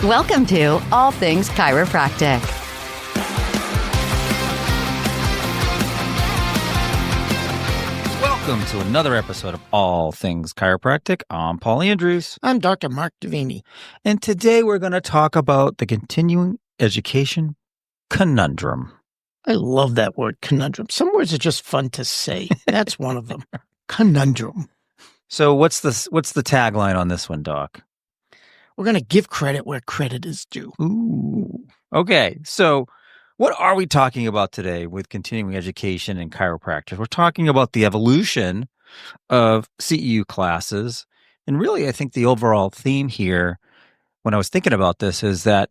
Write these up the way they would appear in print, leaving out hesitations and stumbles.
Welcome to All Things Chiropractic. Welcome to another episode of All Things Chiropractic. I'm Paul Andrews. I'm Dr. Mark Davini. And today we're going to talk about the continuing education conundrum. I love that word, conundrum. Some words are just fun to say. That's one of them. Conundrum. So what's the tagline on this one, Doc? We're going to give credit where credit is due. Ooh. Okay. So what are we talking about today with continuing education and chiropractic? We're talking about the evolution of CEU classes. And really, I think the overall theme here, when I was thinking about this, is that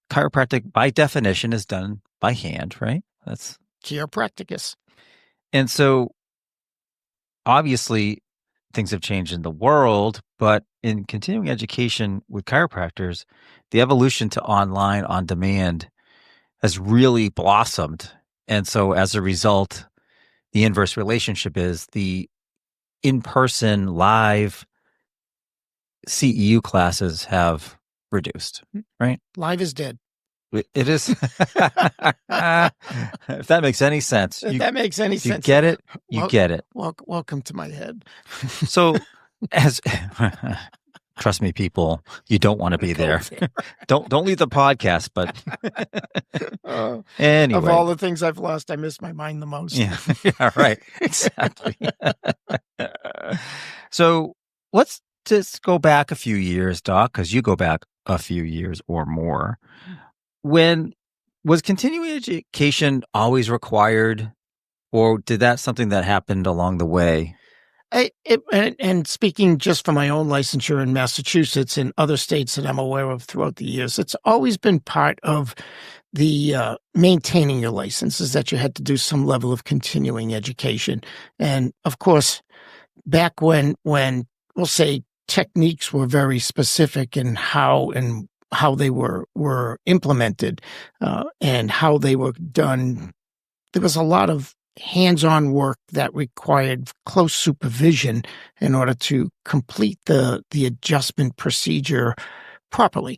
chiropractic, by definition, is done by hand, right? That's Chiropracticus. And so, obviously, things have changed in the world, but in continuing education with chiropractors, the evolution to online, on demand has really blossomed. And so, as a result, the inverse relationship is the in-person live CEU classes have reduced, right? Live is dead. It is. If that makes any sense. If that makes any sense. You get it. You get it. Welcome to my head. So, trust me, people, you don't want to be there. Don't leave the podcast. But anyway, of all the things I've lost, I miss my mind the most. Yeah, right. Exactly. So let's just go back a few years, Doc, because you go back a few years or more. When was continuing education always required, or did that something that happened along the way? And speaking just for my own licensure in Massachusetts and other states that I'm aware of throughout the years, it's always been part of the maintaining your licenses that you had to do some level of continuing education. And of course, back when we'll say techniques were very specific in how they were implemented and how they were done, there was a lot of hands-on work that required close supervision in order to complete the adjustment procedure properly.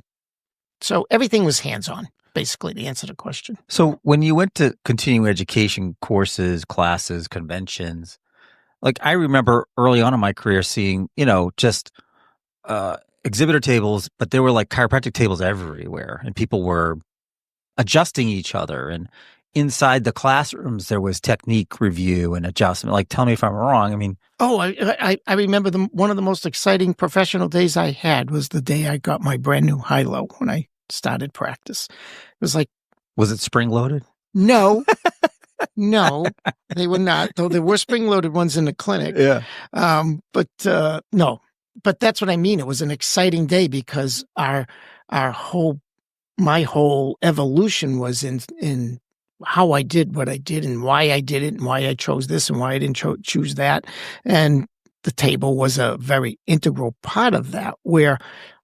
So everything was hands-on, basically, to answer the question. So when you went to continuing education courses, classes, conventions, like I remember early on in my career seeing, just exhibitor tables, but there were like chiropractic tables everywhere, and people were adjusting each other. And inside the classrooms, there was technique review and adjustment. Like, tell me if I'm wrong. I mean, I remember one of the most exciting professional days I had was the day I got my brand new high-low when I started practice. It was like, was it spring loaded? No, no, they were not. Though there were spring-loaded ones in the clinic. Yeah, no. But that's what I mean. It was an exciting day because my whole evolution was in how I did what I did and why I did it and why I chose this and why I didn't choose that. And the table was a very integral part of that, where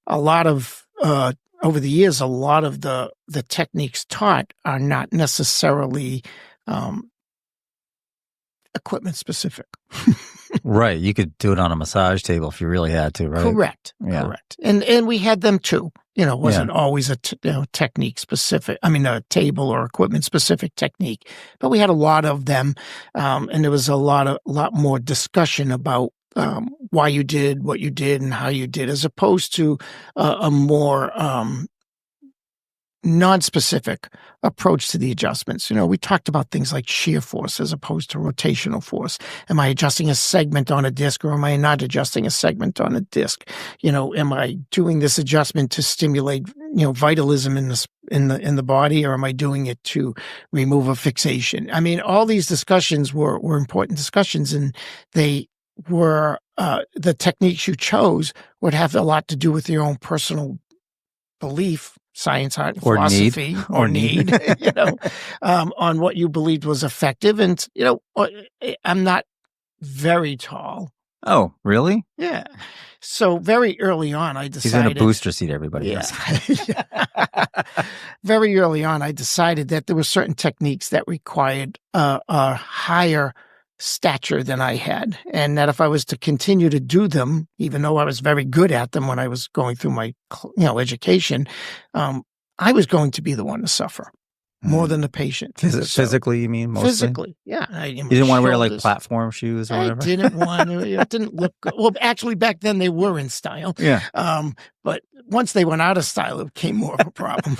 a lot of, over the years, a lot of the techniques taught are not necessarily equipment specific. Right. You could do it on a massage table if you really had to, right? Correct. Yeah. Correct. And we had them too. It wasn't always a technique specific, a table or equipment specific technique, but we had a lot of them. And there was a lot more discussion about why you did what you did and how you did, as opposed to a more non-specific approach to the adjustments. We talked about things like shear force as opposed to rotational force. Am I adjusting a segment on a disc, or am I not adjusting a segment on a disc? Am I doing this adjustment to stimulate, vitalism in the body, or am I doing it to remove a fixation? I mean, all these discussions were important discussions, and they were the techniques you chose would have a lot to do with your own personal belief, science, art, and philosophy, or need. On what you believed was effective. And, I'm not very tall. Oh, really? Yeah. So very early on, I decided... He's in a booster seat, everybody. Yeah. Very early on, I decided that there were certain techniques that required a higher stature than I had, and that if I was to continue to do them, even though I was very good at them when I was going through my education, I was going to be the one to suffer more than the patient. Physically, you mean mostly? Physically, yeah. You didn't want to wear like platform shoes or whatever? I didn't want to. It didn't look good. Well, actually, back then they were in style. Yeah. But once they went out of style, it became more of a problem.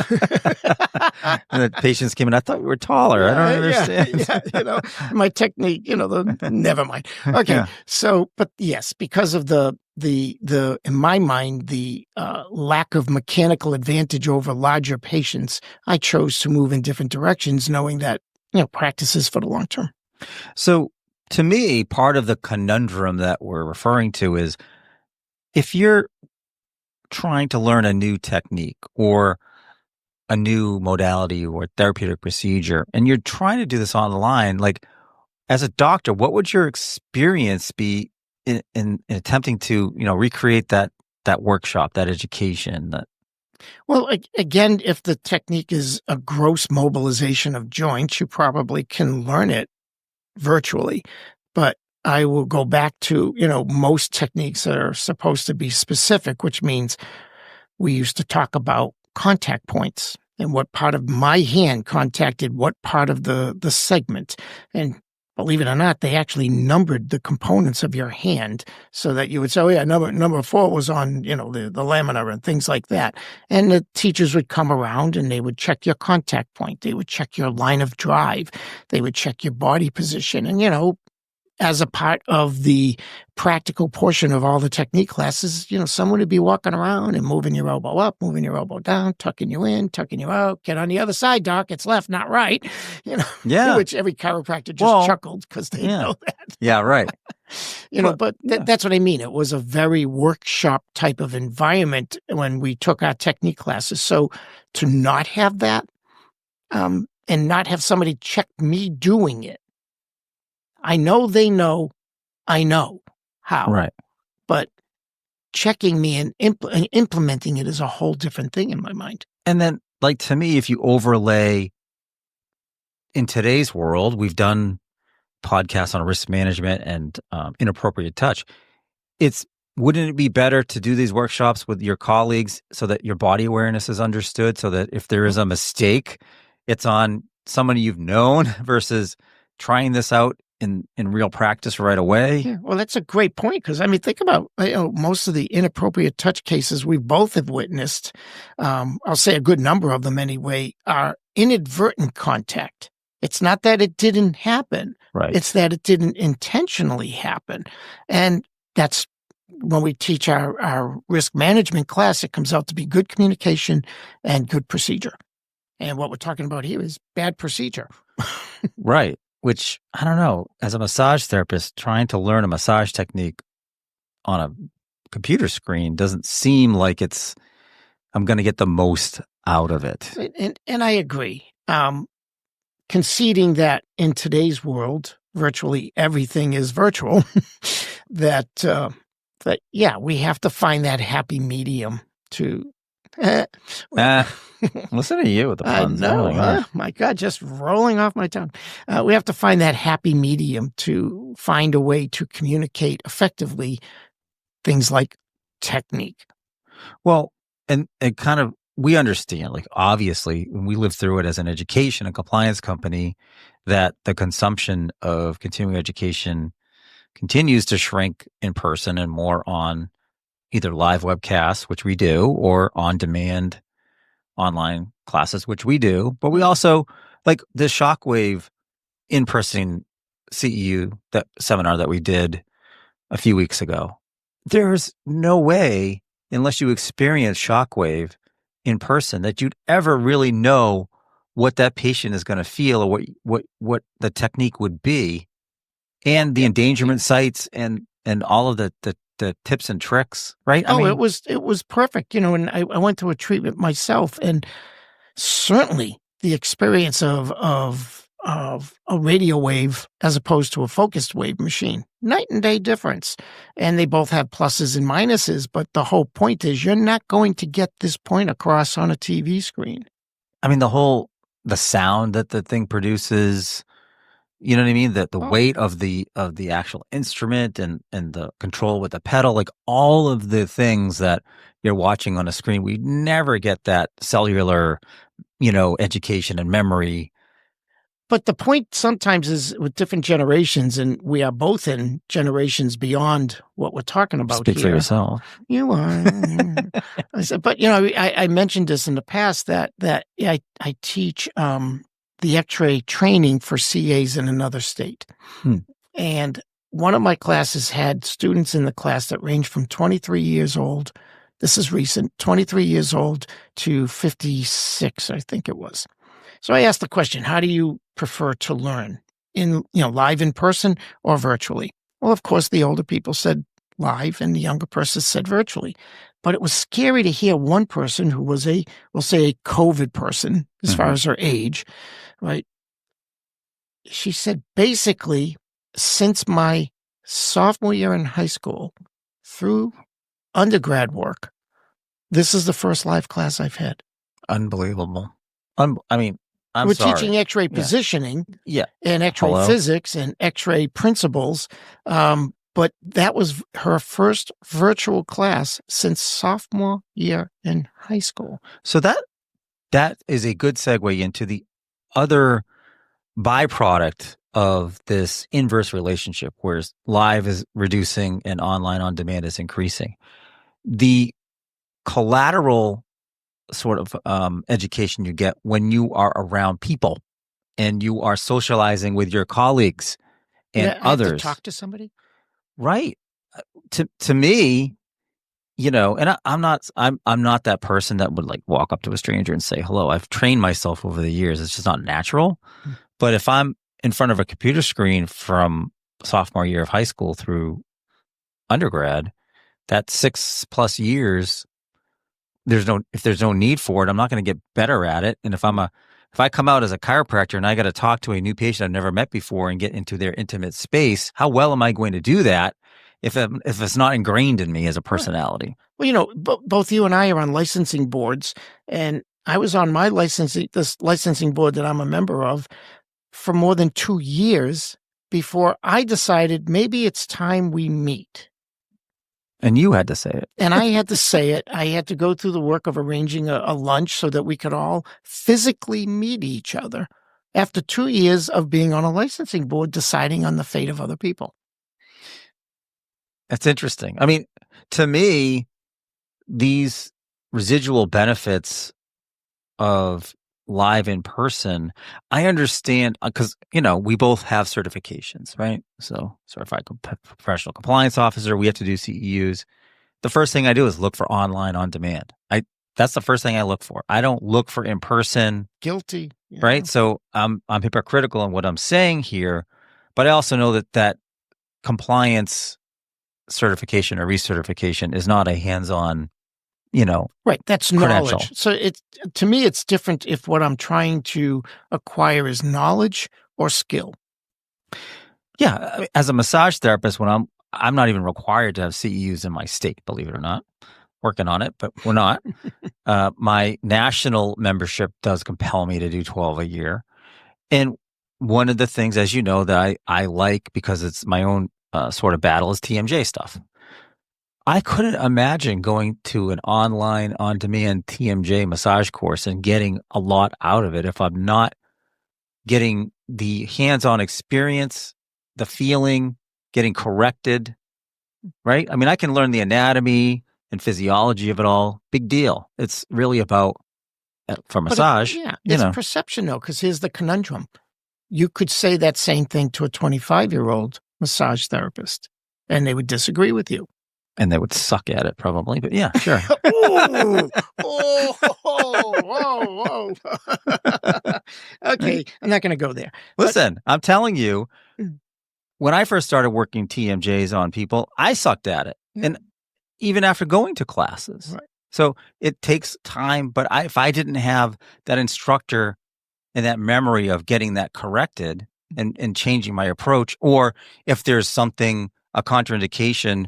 And the patients came in, I thought you were taller. I don't understand. Yeah, my technique, never mind. Okay. Yeah. So, but yes, because of the in my mind, the lack of mechanical advantage over larger patients, I chose to move in different directions, knowing that, practice is for the long term. So to me, part of the conundrum that we're referring to is if you're trying to learn a new technique or a new modality or therapeutic procedure, and you're trying to do this online, like as a doctor, what would your experience be in attempting to, recreate that workshop, that education? Well, again, if the technique is a gross mobilization of joints, you probably can learn it virtually. But I will go back to, most techniques that are supposed to be specific, which means we used to talk about contact points and what part of my hand contacted what part of the segment. And believe it or not, they actually numbered the components of your hand so that you would say, oh yeah, number 4 was on, the lamina and things like that. And the teachers would come around and they would check your contact point. They would check your line of drive. They would check your body position. And, as a part of the practical portion of all the technique classes, someone would be walking around and moving your elbow up, moving your elbow down, tucking you in, tucking you out. Get on the other side, doc. It's left, not right. Yeah. Which every chiropractor just chuckled because they know that. Yeah, right. But that's what I mean. It was a very workshop type of environment when we took our technique classes. So to not have that, and not have somebody check me doing it, I know they know I know how. Right. But checking me and implementing it is a whole different thing in my mind. And then, like, to me, if you overlay in today's world, we've done podcasts on risk management and inappropriate touch. Wouldn't it be better to do these workshops with your colleagues so that your body awareness is understood, so that if there is a mistake, it's on someone you've known versus trying this out in real practice right away? Yeah, well, that's a great point because, think about most of the inappropriate touch cases we both have witnessed, I'll say a good number of them anyway, are inadvertent contact. It's not that it didn't happen. Right. It's that it didn't intentionally happen. And that's when we teach our risk management class, it comes out to be good communication and good procedure. And what we're talking about here is bad procedure. Right. Which, I don't know, as a massage therapist, trying to learn a massage technique on a computer screen doesn't seem like I'm going to get the most out of it. And I agree. Conceding that in today's world, virtually everything is virtual, that we have to find that happy medium to... Listen to you with the puns. I know. My God, just rolling off my tongue. We have to find that happy medium to find a way to communicate effectively things like technique. Well, and kind of, we understand, like, obviously, when we live through it as an education and compliance company, that the consumption of continuing education continues to shrink in person and more on either live webcasts, which we do, or on-demand online classes, which we do. But we also, like the Shockwave in-person CEU seminar that we did a few weeks ago. There's no way, unless you experience Shockwave in person, that you'd ever really know what that patient is going to feel or what the technique would be, and the endangerment sites and all of the tips and tricks, right? It was perfect, and I went to a treatment myself, and certainly the experience of a radio wave as opposed to a focused wave machine, night and day difference. And they both have pluses and minuses, but the whole point is you're not going to get this point across on a TV screen. The sound that the thing produces, You know what I mean? The Oh. weight of the actual instrument and the control with the pedal, like all of the things that you're watching on a screen, we never get that cellular, education and memory. But the point sometimes is with different generations, and we are both in generations beyond what we're talking about Speak here. for yourself. You are. I said, but I mentioned this in the past that I teach the X-ray training for CAs in another state, and one of my classes had students in the class that range from 23 years old. This is recent, 23 years old to 56, I think it was. So I asked the question, how do you prefer to learn live in person or virtually? Well, of course, the older people said live and the younger person said virtually. But it was scary to hear one person who was we'll say a COVID person as far as her age, right? She said, basically, since my sophomore year in high school through undergrad work, this is the first live class I've had. Unbelievable. We're teaching X-ray positioning and X-ray physics and X-ray principles. But that was her first virtual class since sophomore year in high school. So that is a good segue into the other byproduct of this inverse relationship, where live is reducing and online on demand is increasing. The collateral sort of education you get when you are around people and you are socializing with your colleagues and others. Have to talk to somebody, right? To me, and I'm not that person that would like walk up to a stranger and say hello. I've trained myself over the years; it's just not natural. But if I'm in front of a computer screen from sophomore year of high school through undergrad, that 6+ years. If there's no need for it, I'm not going to get better at it. And if I come out as a chiropractor and I got to talk to a new patient I've never met before and get into their intimate space, how well am I going to do that if it's not ingrained in me as a personality? Well, both you and I are on licensing boards, and I was on this licensing board that I'm a member of for more than 2 years before I decided maybe it's time we meet. And you had to say it. And I had to say it. I had to go through the work of arranging a lunch so that we could all physically meet each other after 2 years of being on a licensing board, deciding on the fate of other people. That's interesting. I mean, to me, these residual benefits of live in person, I understand because, we both have certifications, right? So certified professional compliance officer, we have to do CEUs. The first thing I do is look for online on demand. That's the first thing I look for. I don't look for in person. Guilty. Yeah. Right. So I'm hypocritical in what I'm saying here, but I also know that compliance certification or recertification is not a hands-on, right. That's credential. Knowledge. So to me, it's different if what I'm trying to acquire is knowledge or skill. Yeah. As a massage therapist, when I'm not even required to have CEUs in my state, believe it or not. Working on it, but we're not. My national membership does compel me to do 12 a year. And one of the things, as you know, that I like because it's my own sort of battle is TMJ stuff. I couldn't imagine going to an online on-demand TMJ massage course and getting a lot out of it if I'm not getting the hands-on experience, the feeling, getting corrected, right? I mean, I can learn the anatomy and physiology of it all. Big deal. It's really about, for massage. It's perception though, because here's the conundrum. You could say that same thing to a 25-year-old massage therapist, and they would disagree with you. And they would suck at it probably, but yeah, sure. Whoa. Okay, I'm not going to go there. Listen, I'm telling you, when I first started working TMJs on people, I sucked at it. And even after going to classes. Right. So it takes time, but if I didn't have that instructor and that memory of getting that corrected and changing my approach, or if there's something, a contraindication,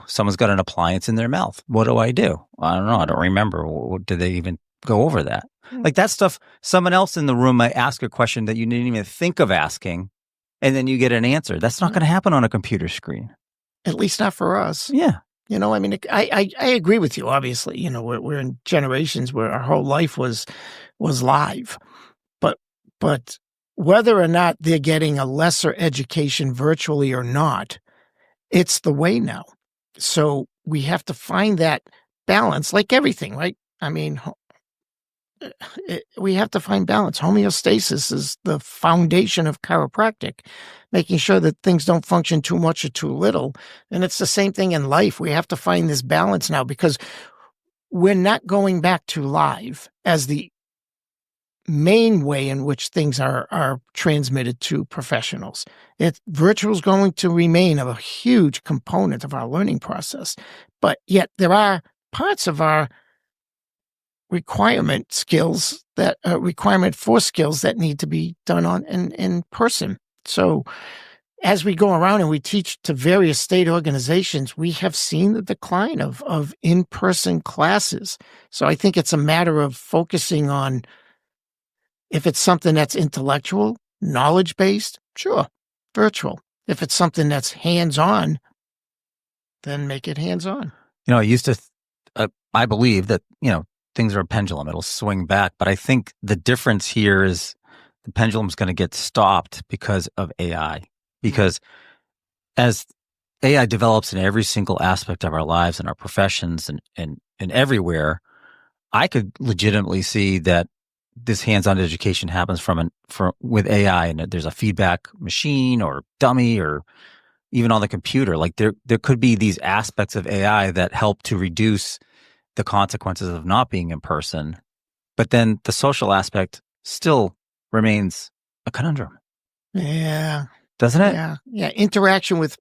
someone's got an appliance in their mouth. What do? I don't know. I don't remember. Did they even go over that? Like that stuff, someone else in the room might ask a question that you didn't even think of asking. and then you get an answer. That's not going to happen on a computer screen. At least not for us. Yeah. You know, I mean, I agree with you. Obviously, you know, we're in generations where our whole life was live, but whether or not they're getting a lesser education virtually or not, it's the way now. So we have to find that balance, like everything, right? I mean, we have to find balance. Homeostasis is the foundation of chiropractic, making sure that things don't function too much or too little. And it's the same thing in life. We have to find this balance now because we're not going back to live as the main way in which things are transmitted to professionals. Virtual is going to remain a huge component of our learning process, but yet there are parts of our requirement for skills that need to be done in person. So as we go around and we teach to various state organizations, we have seen the decline of in-person classes. So I think it's a matter of focusing on, if it's something that's intellectual, knowledge-based, sure, virtual. If it's something that's hands-on, then make it hands-on. You know, I believe that, you know, things are a pendulum. It'll swing back. But I think the difference here is the pendulum's going to get stopped because of AI. Because as AI develops in every single aspect of our lives and our professions and everywhere, I could legitimately see that this hands-on education happens with AI, and there's a feedback machine or dummy or even on the computer. Like there could be these aspects of AI that help to reduce the consequences of not being in person, but then the social aspect still remains a conundrum. Yeah. Doesn't it? Yeah. Interaction with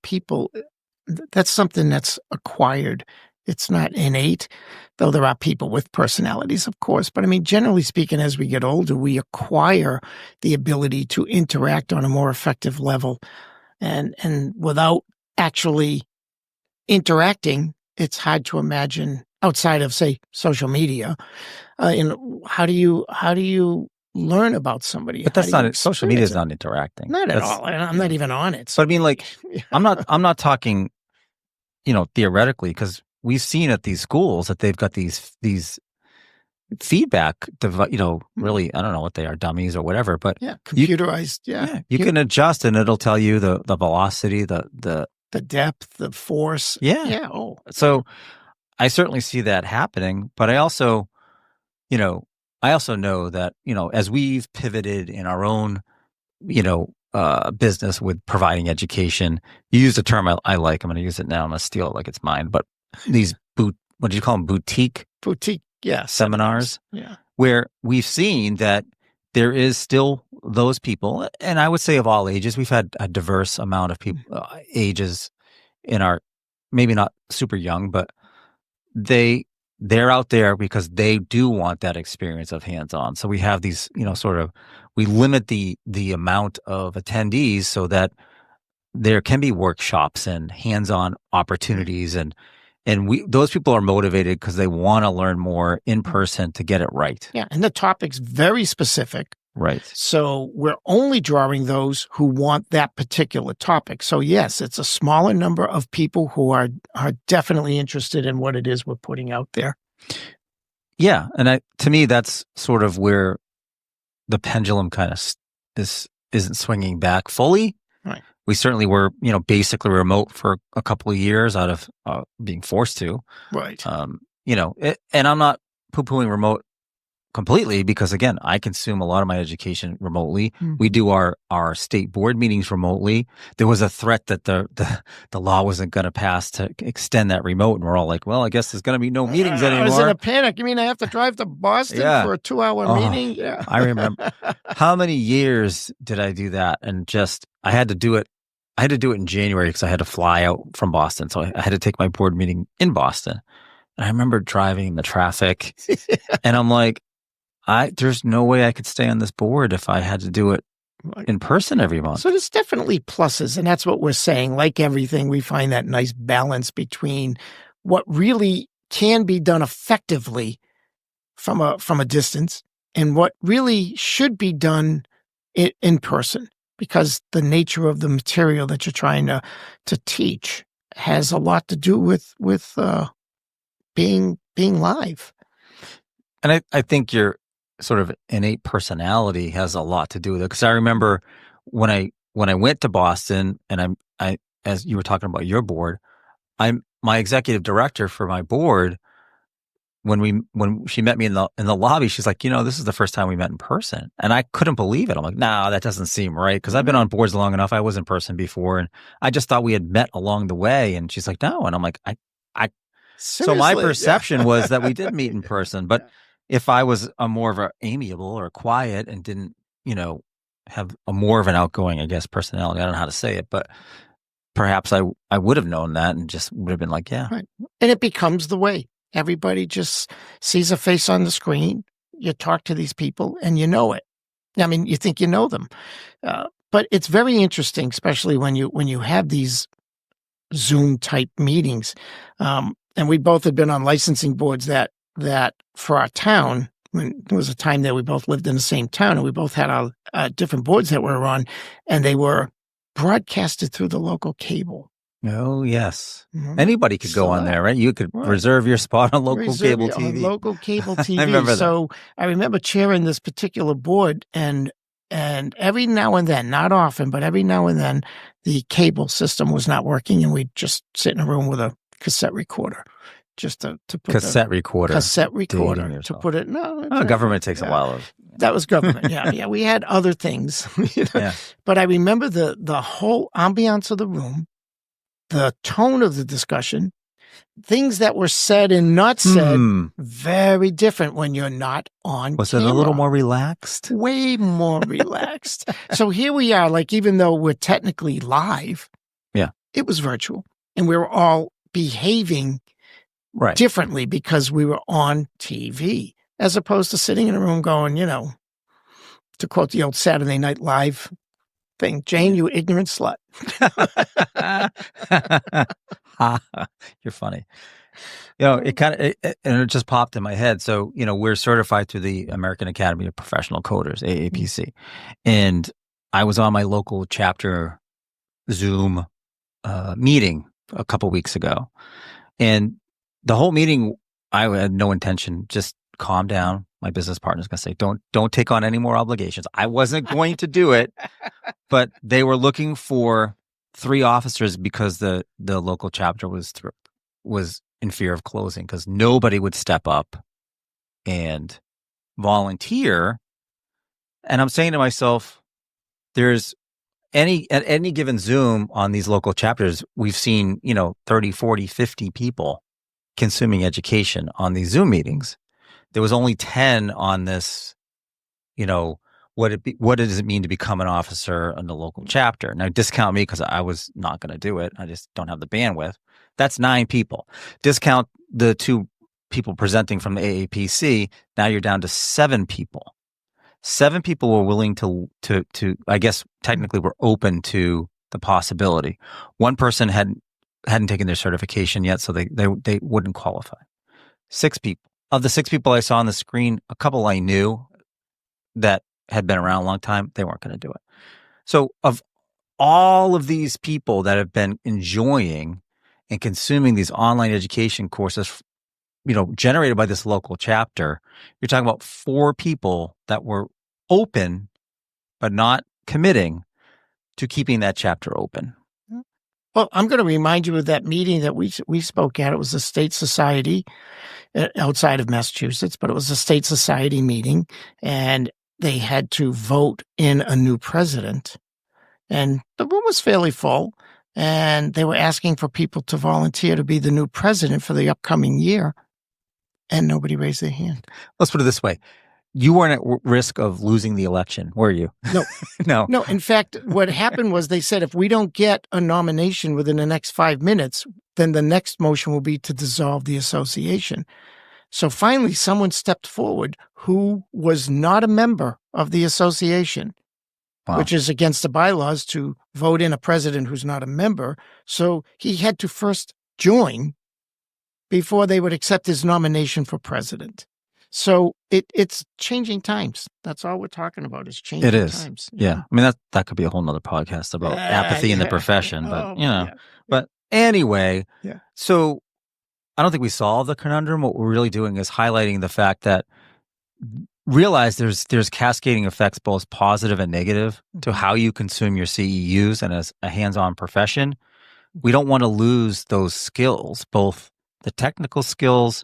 people, that's something that's acquired. It's not innate, though there are people with personalities, of course. But I mean, generally speaking, as we get older, we acquire the ability to interact on a more effective level. And without actually interacting, it's hard to imagine outside of, say, social media. How do you learn about somebody? But that's not it. Social media is not interacting. Not at all. I'm not even on it. So. But I mean, like, I'm not talking, you know, theoretically, because we've seen at these schools that they've got these feedback, you know, really, I don't know what they are, dummies or whatever, but computerized. You can adjust and it'll tell you the velocity, the depth, the force. Yeah. Oh, so I certainly see that happening, but I also know that, you know, as we've pivoted in our own, you know, business with providing education, you use a term I like. I'm going to use it now. I'm going to steal it like it's mine. But these what do you call them? Boutique, seminars. Yeah, where we've seen that there is still those people, and I would say of all ages. We've had a diverse amount of people, ages in our, maybe not super young, but they're out there because they do want that experience of hands-on. So we have these, you know, we limit the amount of attendees so that there can be workshops and hands-on opportunities, and those people are motivated because they want to learn more in person to get it right. Yeah, and the topic's very specific. Right. So we're only drawing those who want that particular topic. So yes, it's a smaller number of people who are definitely interested in what it is we're putting out there. Yeah, and to me, that's sort of where the pendulum kind of isn't swinging back fully. Right. We certainly were, you know, basically remote for a couple of years out of being forced to. Right. You know, and I'm not poo-pooing remote completely, because again, I consume a lot of my education remotely. Mm-hmm. We do our state board meetings remotely. There was a threat that the law wasn't going to pass to extend that remote, and we're all like, well, I guess there's going to be no meetings anymore. I was in a panic. You mean I have to drive to Boston for a 2-hour meeting? Yeah. I remember. How many years did I do that? And I had to do it. I had to do it in January because I had to fly out from Boston. So I had to take my board meeting in Boston. And I remember driving in the traffic and I'm like, there's no way I could stay on this board if I had to do it in person every month. So there's definitely pluses, and that's what we're saying. Like everything, we find that nice balance between what really can be done effectively from a distance and what really should be done in person. because the nature of the material that you're trying to teach has a lot to do with being live. And I think your sort of innate personality has a lot to do with it. Because I remember when I went to Boston, and I as you were talking about your board, I'm my executive director for my board. When she met me in the lobby, she's like, this is the first time we met in person, and I couldn't believe it. I'm like, no, that doesn't seem right, because I've been on boards long enough. I was in person before, and I just thought we had met along the way. And she's like, no, and I'm like, I. So my perception was that we did meet in person, but if I was a more of a amiable or quiet and didn't, have a more of an outgoing, I guess, personality, I don't know how to say it, but perhaps I would have known that and just would have been like, yeah. Right. And it becomes the way. Everybody just sees a face on the screen. You talk to these people and you know it. I mean, you think you know them. But it's very interesting, especially when you have these Zoom type meetings. And we both had been on licensing boards that for our town, when there was a time that we both lived in the same town, and we both had our different boards that we were on, and they were broadcasted through the local cable. Oh, yes. Mm-hmm. Anybody could go on there, right? You could reserve your spot on local cable TV. On local cable TV. I remember that. So I remember chairing this particular board, and every now and then, not often, but every now and then, the cable system was not working, and we'd just sit in a room with a cassette recorder. Just to put cassette recorder to put it. No, government takes a while. That was government. Yeah. We had other things, Yeah. But I remember the whole ambiance of the room, the tone of the discussion, things that were said and not said, very different when you're not on. Was camera. It a little more relaxed? Way more relaxed. So here we are, like, even though we're technically live, it was virtual, and we were all behaving differently because we were on TV, as opposed to sitting in a room going, to quote the old Saturday Night Live thing, Jane, you ignorant slut. You're funny. It just popped in my head. So, we're certified through the American Academy of Professional Coders, AAPC. And I was on my local chapter Zoom meeting a couple weeks ago. And the whole meeting, I had no intention, just calm down. My business partner's going to say, don't take on any more obligations. I wasn't going to do it, but they were looking for 3 officers because the local chapter was in fear of closing, because nobody would step up and volunteer. And I'm saying to myself, at any given Zoom on these local chapters, we've seen, 30, 40, 50 people consuming education on these Zoom meetings. There was only 10 on this, what does it mean to become an officer in the local chapter? Now, discount me because I was not going to do it. I just don't have the bandwidth. That's 9 people. Discount the 2 people presenting from the AAPC. Now you're down to 7 people. 7 people were willing to I guess technically were open to the possibility. One person hadn't taken their certification yet, so they wouldn't qualify. 6 people. Of the 6 people I saw on the screen, a couple I knew that had been around a long time, they weren't going to do it. So of all of these people that have been enjoying and consuming these online education courses, generated by this local chapter, you're talking about 4 people that were open, but not committing to keeping that chapter open. Well, I'm going to remind you of that meeting that we spoke at. It was a state society outside of Massachusetts, but it was a state society meeting, and they had to vote in a new president. And the room was fairly full, and they were asking for people to volunteer to be the new president for the upcoming year, and nobody raised their hand. Let's put it this way. You weren't at risk of losing the election, were you? No. No. In fact, what happened was they said, if we don't get a nomination within the next 5 minutes, then the next motion will be to dissolve the association. So finally, someone stepped forward who was not a member of the association, which is against the bylaws to vote in a president who's not a member. So he had to first join before they would accept his nomination for president. So it's changing times. That's all we're talking about is changing It is. times. Yeah. I mean, that could be a whole nother podcast about apathy in the Yeah. profession, but Oh, you know. yeah. But anyway, Yeah. so I don't think we solved the conundrum. What we're really doing is highlighting the fact that realize there's cascading effects, both positive and negative, to how you consume your CEUs. And as a hands-on profession, we don't want to lose those skills, both the technical skills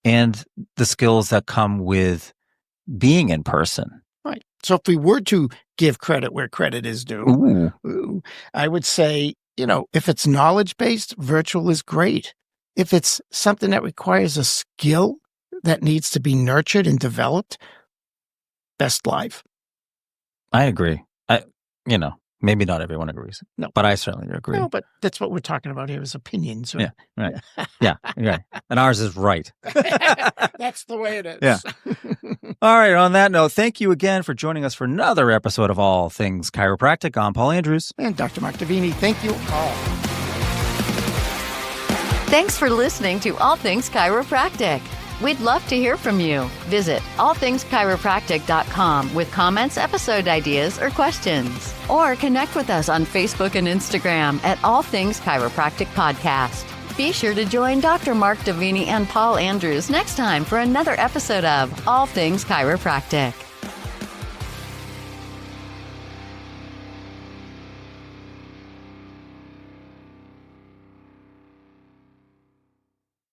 and the skills that come with being in person. Right. So if we were to give credit where credit is due, I would say, if it's knowledge-based, virtual is great. If it's something that requires a skill that needs to be nurtured and developed, best live. I agree. Maybe not everyone agrees. No. But I certainly agree. No, but that's what we're talking about here is opinions. Yeah, right. Yeah, right. And ours is right. That's the way it is. Yeah. All right. On that note, thank you again for joining us for another episode of All Things Chiropractic. I'm Paul Andrews. And Dr. Mark Davini. Thank you all. Thanks for listening to All Things Chiropractic. We'd love to hear from you. Visit allthingschiropractic.com with comments, episode ideas, or questions. Or connect with us on Facebook and Instagram at All Things Chiropractic Podcast. Be sure to join Dr. Mark Davini and Paul Andrews next time for another episode of All Things Chiropractic.